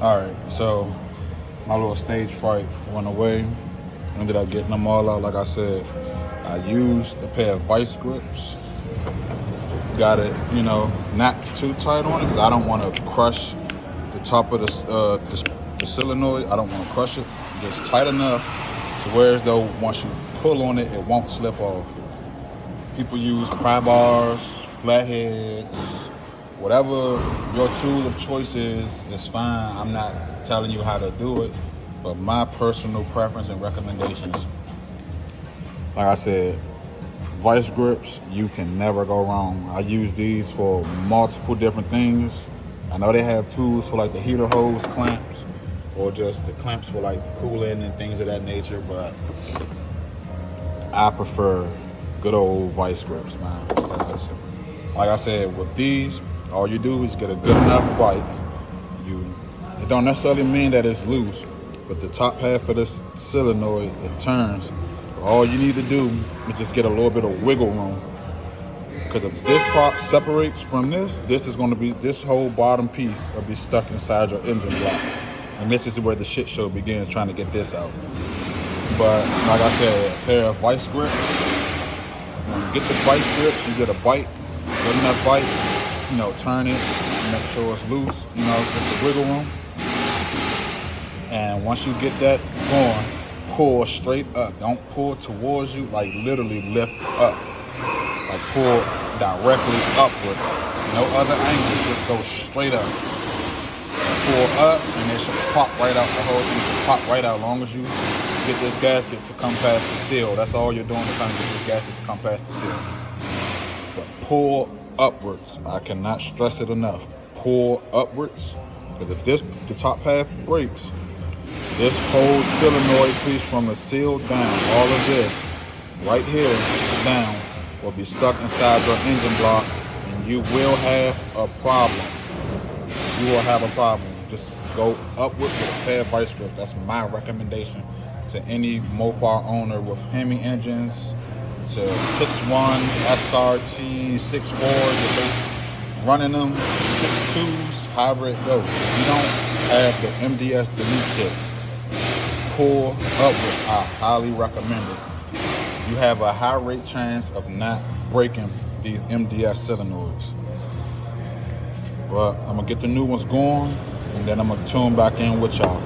Alright, so my little stage fright went away. Ended up getting them all out. Like I said, I used a pair of vice grips. Got it, you know, not too tight on it because I don't want to crush the top of the solenoid. I don't want to crush it. Just tight enough to where as though once you pull on it, it won't slip off. People use pry bars, flatheads, whatever your tool of choice is fine. I'm not telling you how to do it, but my personal preference and recommendations, like I said, vice grips, you can never go wrong. I use these for multiple different things. I know they have tools for like the heater hose clamps or just the clamps for like the cooling and things of that nature, but I prefer good old vice grips, man. Because, like I said, with these, all you do is get a good enough bite. It don't necessarily mean that it's loose, but the top half of this solenoid, it turns. All you need to do is just get a little bit of wiggle room. Because if this part separates from this is going to be, this whole bottom piece will be stuck inside your engine block. And this is where the shit show begins, trying to get this out. But like I said, a pair of vice grips. When you get the vice grips, you get a bite, good enough bite, you know, turn it, make sure it's loose, you know, just a wiggle room. And once you get that going, pull straight up. Don't pull towards you, like literally lift up. Like pull directly upward. No other angle, just go straight up. Pull up and it should pop right out. The whole thing should pop right out as long as you get this gasket to come past the seal. That's all you're doing, is trying to get this gasket to come past the seal. But pull upwards. I cannot stress it enough. Pull upwards. Because if the top half breaks, this whole solenoid piece from the seal down, all of this right here down, will be stuck inside your engine block, and you will have a problem. You will have a problem. Just go upward with a pair of vice grips. That's my recommendation to any Mopar owner with Hemi engines, to 6.1, SRT, 6.4, if they running them, 6.2s, hybrid, go. If you don't have the MDS delete kit, pull upward. I highly recommend it. You have a high rate chance of not breaking these MDS solenoids. But I'm gonna get the new ones going, and then I'm gonna tune back in with y'all.